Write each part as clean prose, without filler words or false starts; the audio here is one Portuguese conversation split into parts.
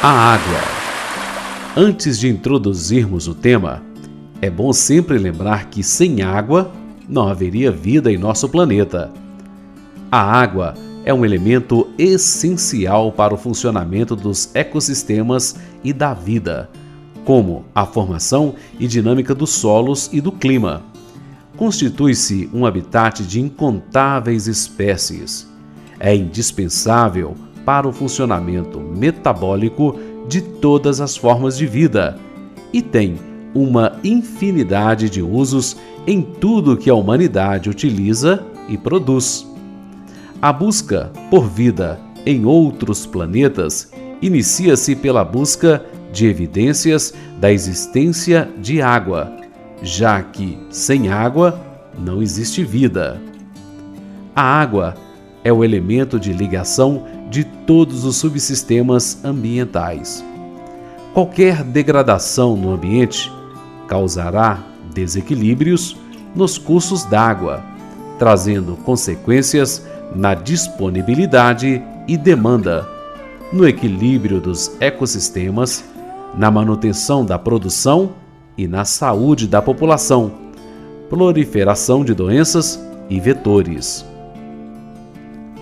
A água. Antes de introduzirmos o tema, é bom sempre lembrar que sem água não haveria vida em nosso planeta. A água é um elemento essencial para o funcionamento dos ecossistemas e da vida, como a formação e dinâmica dos solos e do clima. Constitui-se um habitat de incontáveis espécies. É indispensável para o funcionamento metabólico de todas as formas de vida e tem uma infinidade de usos em tudo que a humanidade utiliza e produz. A busca por vida em outros planetas inicia-se pela busca de evidências da existência de água, já que sem água não existe vida. A água é o elemento de ligação de todos os subsistemas ambientais. Qualquer degradação no ambiente causará desequilíbrios nos cursos d'água, trazendo consequências na disponibilidade e demanda, no equilíbrio dos ecossistemas, na manutenção da produção e na saúde da população, proliferação de doenças e vetores.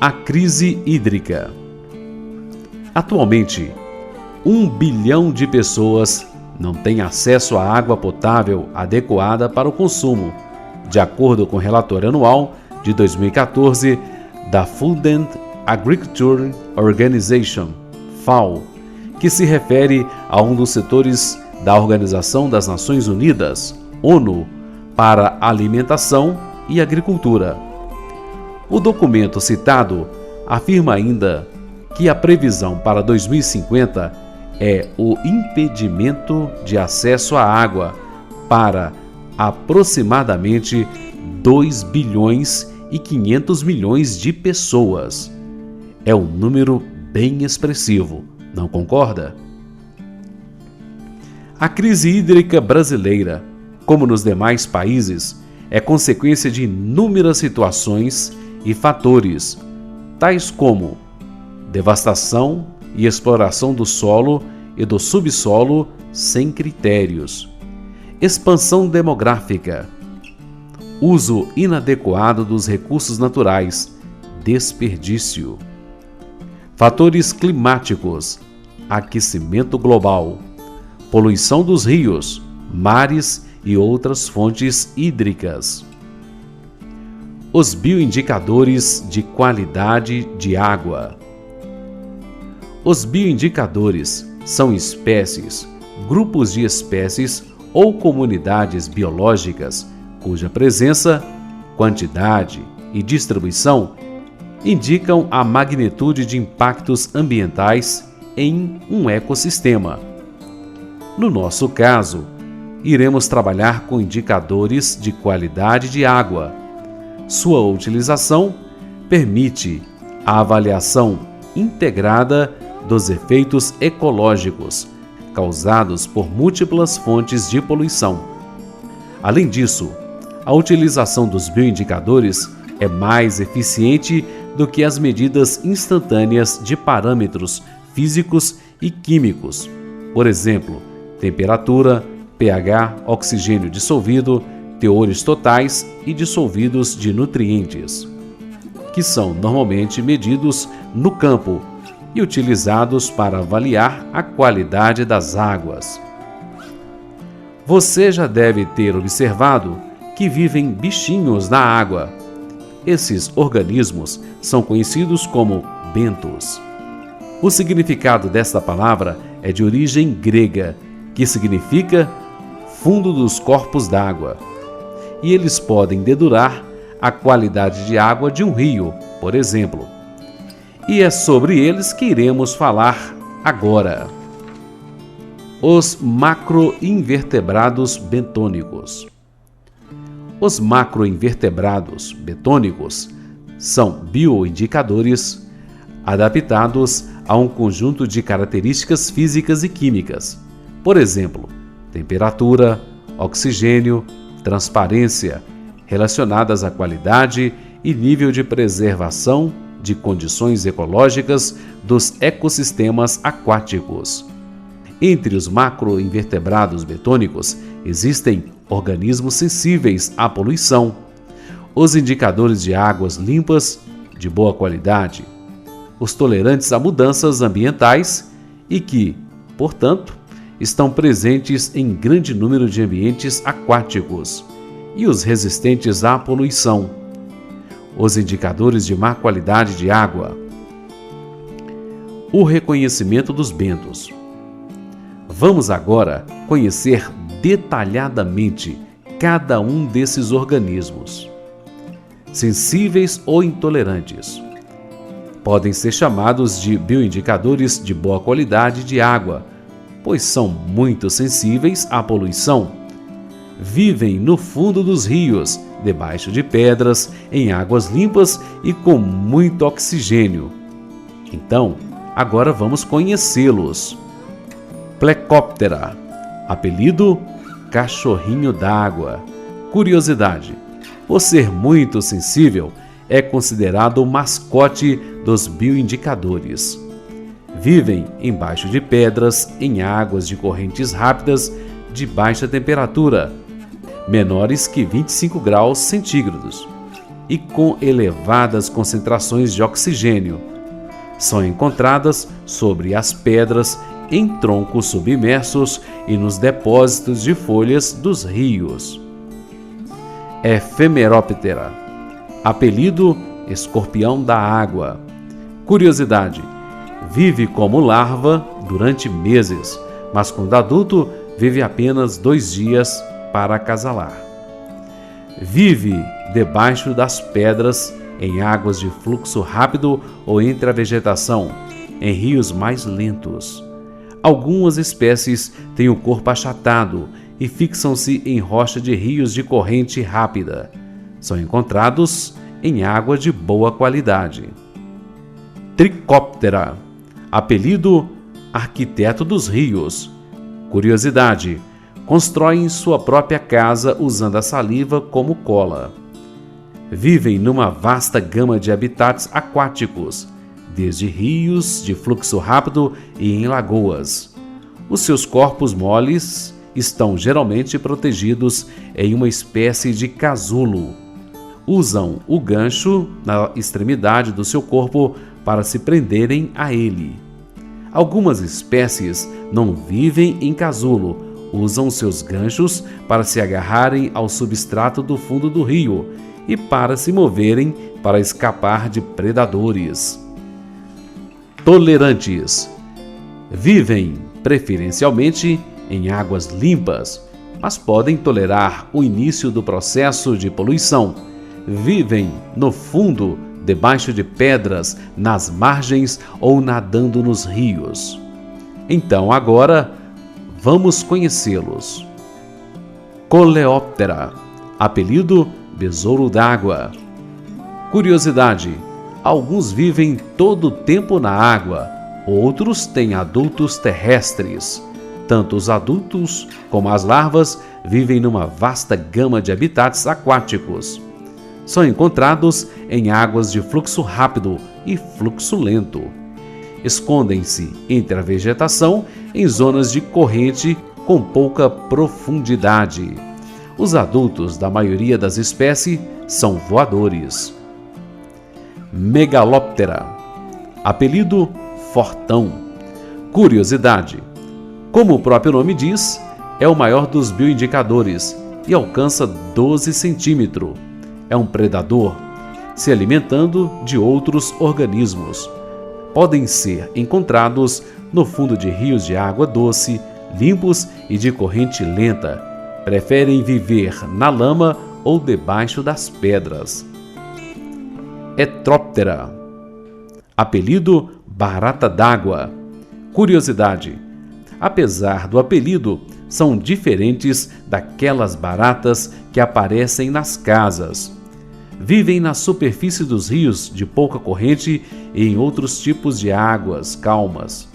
A crise hídrica. Atualmente, 1 bilhão de pessoas não têm acesso à água potável adequada para o consumo, de acordo com o relatório anual de 2014 da Food and Agriculture Organization, FAO, que se refere a um dos setores da Organização das Nações Unidas, ONU, para Alimentação e Agricultura. O documento citado afirma ainda que a previsão para 2050 é o impedimento de acesso à água para aproximadamente 2 bilhões e 500 milhões de pessoas. É um número bem expressivo, não concorda? A crise hídrica brasileira, como nos demais países, é consequência de inúmeras situações e fatores, tais como devastação e exploração do solo e do subsolo sem critérios, expansão demográfica, uso inadequado dos recursos naturais, desperdício, fatores climáticos, aquecimento global, poluição dos rios, mares e outras fontes hídricas. Os bioindicadores de qualidade de água. Os bioindicadores são espécies, grupos de espécies ou comunidades biológicas cuja presença, quantidade e distribuição indicam a magnitude de impactos ambientais em um ecossistema. No nosso caso, iremos trabalhar com indicadores de qualidade de água. Sua utilização permite a avaliação integrada dos efeitos ecológicos causados por múltiplas fontes de poluição. Além disso, a utilização dos bioindicadores é mais eficiente do que as medidas instantâneas de parâmetros físicos e químicos, por exemplo, temperatura, pH, oxigênio dissolvido, teores totais e dissolvidos de nutrientes, que são normalmente medidos no campo e utilizados para avaliar a qualidade das águas. Você já deve ter observado que vivem bichinhos na água. Esses organismos são conhecidos como bentos. O significado desta palavra é de origem grega, que significa fundo dos corpos d'água, e eles podem dedurar a qualidade de água de um rio, por exemplo. E é sobre eles que iremos falar agora. Os macroinvertebrados bentônicos. Os macroinvertebrados bentônicos são bioindicadores adaptados a um conjunto de características físicas e químicas, por exemplo, temperatura, oxigênio, transparência, relacionadas à qualidade e nível de preservação de condições ecológicas dos ecossistemas aquáticos. Entre os macroinvertebrados betônicos existem organismos sensíveis à poluição, os indicadores de águas limpas de boa qualidade, os tolerantes a mudanças ambientais e que, portanto, estão presentes em grande número de ambientes aquáticos, e os resistentes à poluição, os indicadores de má qualidade de água. O reconhecimento dos bentos. Vamos agora conhecer detalhadamente cada um desses organismos. Sensíveis ou intolerantes. Podem ser chamados de bioindicadores de boa qualidade de água, pois são muito sensíveis à poluição. Vivem no fundo dos rios, debaixo de pedras, em águas limpas e com muito oxigênio. Então, agora vamos conhecê-los. Plecóptera, apelido cachorrinho d'água. Curiosidade: por ser muito sensível, é considerado o mascote dos bioindicadores. Vivem embaixo de pedras, em águas de correntes rápidas de baixa temperatura, menores que 25 graus centígrados, e com elevadas concentrações de oxigênio. São encontradas sobre as pedras, em troncos submersos e nos depósitos de folhas dos rios. Efemeróptera, apelido escorpião da água. Curiosidade: vive como larva durante meses, mas quando adulto vive apenas 2 dias para acasalar. Vive debaixo das pedras, em águas de fluxo rápido ou entre a vegetação, em rios mais lentos. Algumas espécies têm o corpo achatado e fixam-se em rocha de rios de corrente rápida. São encontrados em água de boa qualidade. Tricóptera, apelido arquiteto dos rios. Curiosidade: constroem sua própria casa usando a saliva como cola. Vivem numa vasta gama de habitats aquáticos, desde rios de fluxo rápido e em lagoas. Os seus corpos moles estão geralmente protegidos em uma espécie de casulo. Usam o gancho na extremidade do seu corpo para se prenderem a ele. Algumas espécies não vivem em casulo, usam seus ganchos para se agarrarem ao substrato do fundo do rio e para se moverem para escapar de predadores. Tolerantes. Vivem preferencialmente em águas limpas, mas podem tolerar o início do processo de poluição. Vivem no fundo, debaixo de pedras, nas margens ou nadando nos rios. Então agora vamos conhecê-los. Coleóptera, apelido besouro d'água. Curiosidade: alguns vivem todo o tempo na água, outros têm adultos terrestres. Tanto os adultos como as larvas vivem numa vasta gama de habitats aquáticos. São encontrados em águas de fluxo rápido e fluxo lento. Escondem-se entre a vegetação em zonas de corrente com pouca profundidade. Os adultos da maioria das espécies são voadores. Megalóptera, apelido fortão. Curiosidade: como o próprio nome diz, é o maior dos bioindicadores e alcança 12 centímetros. É um predador, se alimentando de outros organismos. Podem ser encontrados no fundo de rios de água doce, limpos e de corrente lenta. Preferem viver na lama ou debaixo das pedras. Etróptera, apelido barata d'água. Curiosidade: apesar do apelido, são diferentes daquelas baratas que aparecem nas casas. Vivem na superfície dos rios de pouca corrente e em outros tipos de águas calmas.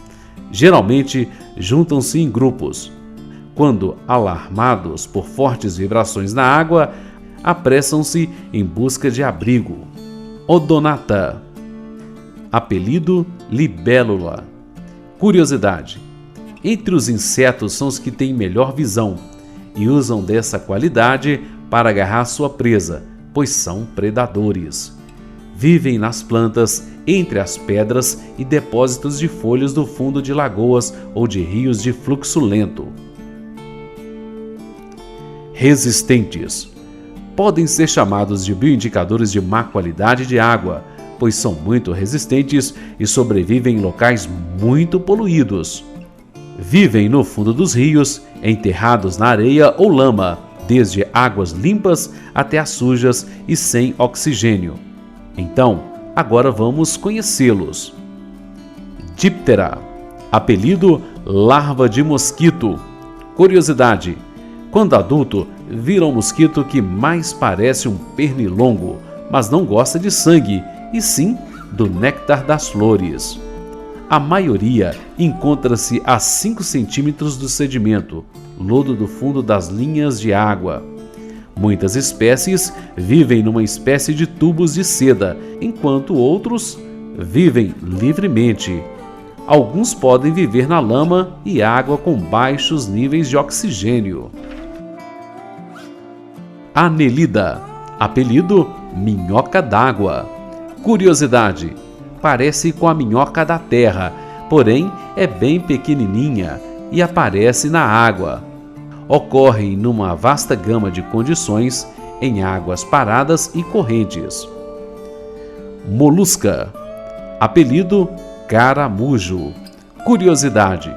Geralmente, juntam-se em grupos. Quando alarmados por fortes vibrações na água, apressam-se em busca de abrigo. Odonata, apelido libélula. Curiosidade: Entre os insetos são os que têm melhor visão e usam dessa qualidade para agarrar sua presa, pois são predadores. Vivem nas plantas, entre as pedras e depósitos de folhas do fundo de lagoas ou de rios de fluxo lento. Resistentes. Podem ser chamados de bioindicadores de má qualidade de água, pois são muito resistentes e sobrevivem em locais muito poluídos. Vivem no fundo dos rios, enterrados na areia ou lama, desde águas limpas até as sujas e sem oxigênio. Então, agora vamos conhecê-los. Diptera, apelido larva de mosquito. Curiosidade: quando adulto, vira um mosquito que mais parece um pernilongo, mas não gosta de sangue, e sim do néctar das flores. A maioria encontra-se a 5 centímetros do sedimento, lodo do fundo das linhas de água. Muitas espécies vivem numa espécie de tubos de seda, enquanto outros vivem livremente. Alguns podem viver na lama e água com baixos níveis de oxigênio. Anelida, apelido minhoca d'água. Curiosidade: parece com a minhoca da terra, porém é bem pequenininha e aparece na água. Ocorrem numa vasta gama de condições em águas paradas e correntes. Molusca, apelido caramujo. Curiosidade: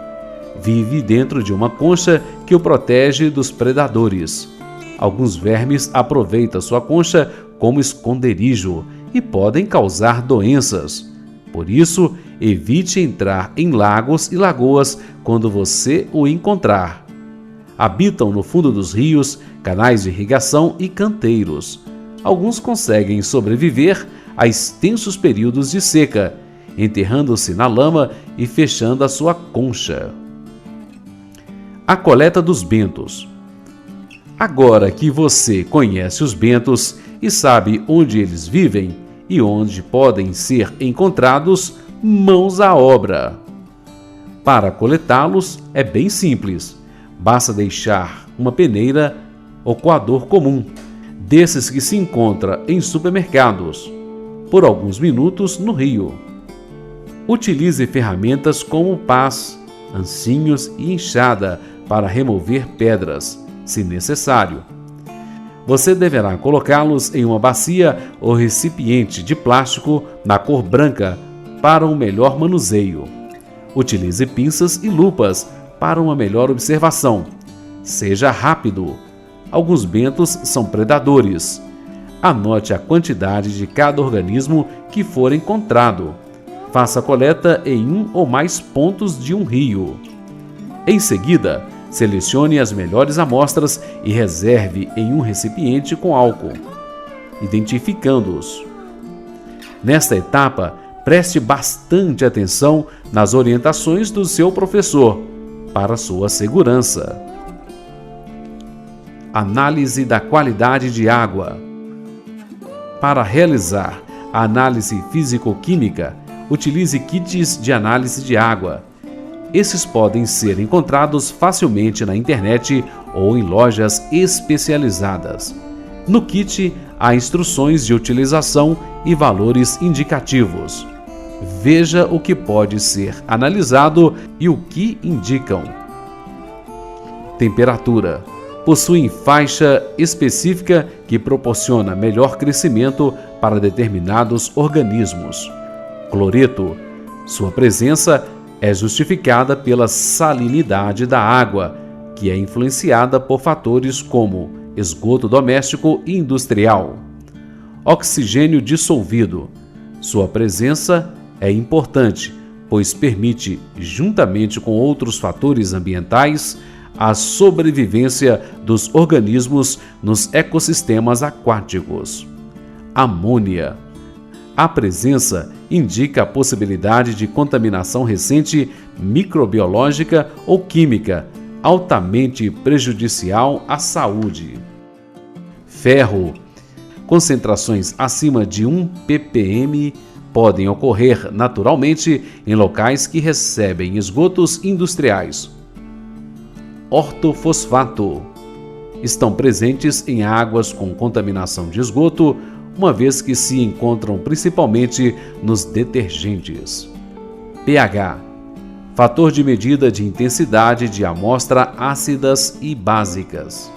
vive dentro de uma concha que o protege dos predadores. Alguns vermes aproveitam sua concha como esconderijo e podem causar doenças. Por isso, evite entrar em lagos e lagoas quando você o encontrar. Habitam no fundo dos rios, canais de irrigação e canteiros. Alguns conseguem sobreviver a extensos períodos de seca, enterrando-se na lama e fechando a sua concha. A coleta dos bentos. Agora que você conhece os bentos e sabe onde eles vivem e onde podem ser encontrados, mãos à obra. Para coletá-los é bem simples. Basta deixar uma peneira ou coador comum, desses que se encontra em supermercados, por alguns minutos no rio. Utilize ferramentas como pás, ancinhos e enxada para remover pedras, se necessário. Você deverá colocá-los em uma bacia ou recipiente de plástico na cor branca para um melhor manuseio. Utilize pinças e lupas para uma melhor observação. Seja rápido. Alguns bentos são predadores. Anote a quantidade de cada organismo que for encontrado. Faça a coleta em um ou mais pontos de um rio. Em seguida, selecione as melhores amostras e reserve em um recipiente com álcool, identificando-os. Nesta etapa, preste bastante atenção nas orientações do seu professor para sua segurança. Análise da qualidade de água. Para realizar a análise físico-química, utilize kits de análise de água. Esses podem ser encontrados facilmente na internet ou em lojas especializadas. No kit, há instruções de utilização e valores indicativos. Veja o que pode ser analisado e o que indicam. Temperatura. Possuem faixa específica que proporciona melhor crescimento para determinados organismos. Cloreto. Sua presença é justificada pela salinidade da água, que é influenciada por fatores como esgoto doméstico e industrial. Oxigênio dissolvido. Sua presença é importante, pois permite, juntamente com outros fatores ambientais, a sobrevivência dos organismos nos ecossistemas aquáticos. Amônia. A presença indica a possibilidade de contaminação recente microbiológica ou química, altamente prejudicial à saúde. Ferro. Concentrações acima de 1 ppm podem ocorrer naturalmente em locais que recebem esgotos industriais ortofosfato. Estão presentes em águas com contaminação de esgoto, uma vez que se encontram principalmente nos detergentes. pH, fator de medida de intensidade de amostra ácidas e básicas.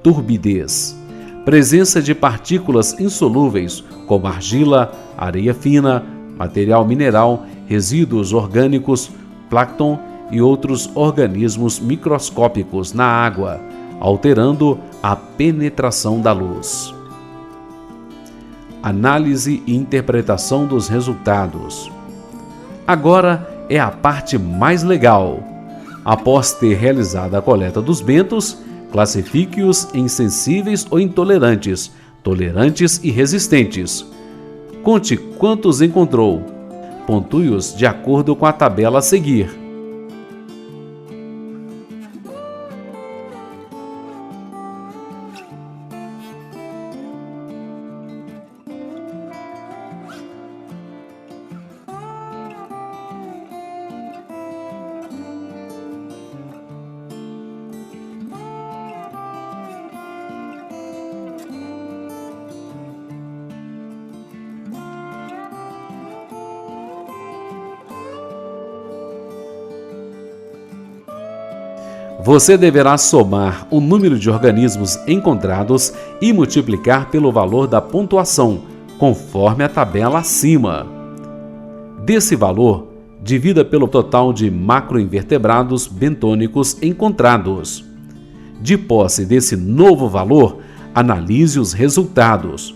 Turbidez, presença de partículas insolúveis como argila, areia fina, material mineral, resíduos orgânicos, plâncton e outros organismos microscópicos na água, alterando a penetração da luz. Análise e interpretação dos resultados. Agora é a parte mais legal. Após ter realizado a coleta dos bentos, classifique-os em sensíveis ou intolerantes, tolerantes e resistentes. Conte quantos encontrou. Pontue-os de acordo com a tabela a seguir. Você deverá somar o número de organismos encontrados e multiplicar pelo valor da pontuação, conforme a tabela acima. Desse valor, divida pelo total de macroinvertebrados bentônicos encontrados. De posse desse novo valor, analise os resultados.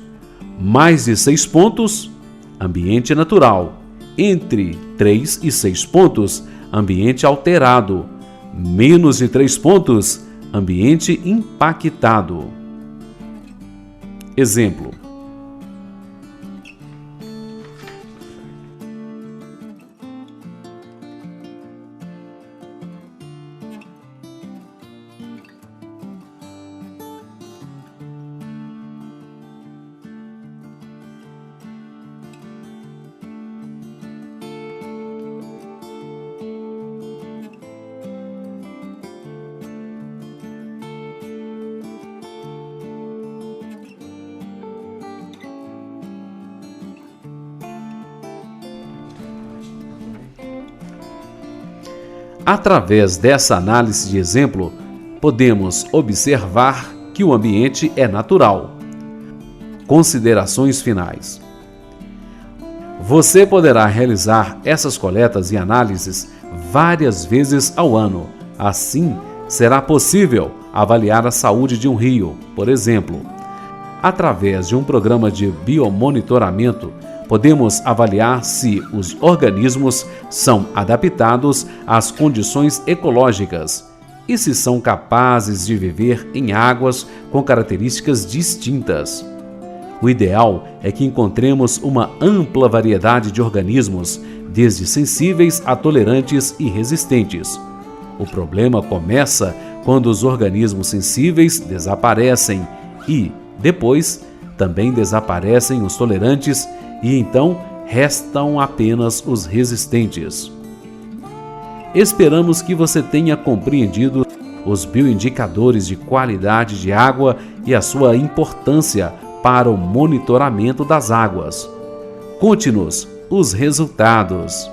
Mais de 6 pontos, ambiente natural. Entre 3 e 6 pontos, ambiente alterado. Menos de 3 pontos, ambiente impactado. Exemplo: através dessa análise de exemplo, podemos observar que o ambiente é natural. Considerações finais. Você poderá realizar essas coletas e análises várias vezes ao ano. Assim, será possível avaliar a saúde de um rio, por exemplo. Através de um programa de biomonitoramento, podemos avaliar se os organismos são adaptados às condições ecológicas e se são capazes de viver em águas com características distintas. O ideal é que encontremos uma ampla variedade de organismos, desde sensíveis a tolerantes e resistentes. O problema começa quando os organismos sensíveis desaparecem e, depois, também desaparecem os tolerantes e então restam apenas os resistentes. Esperamos que você tenha compreendido os bioindicadores de qualidade de água e a sua importância para o monitoramento das águas. Conte-nos os resultados.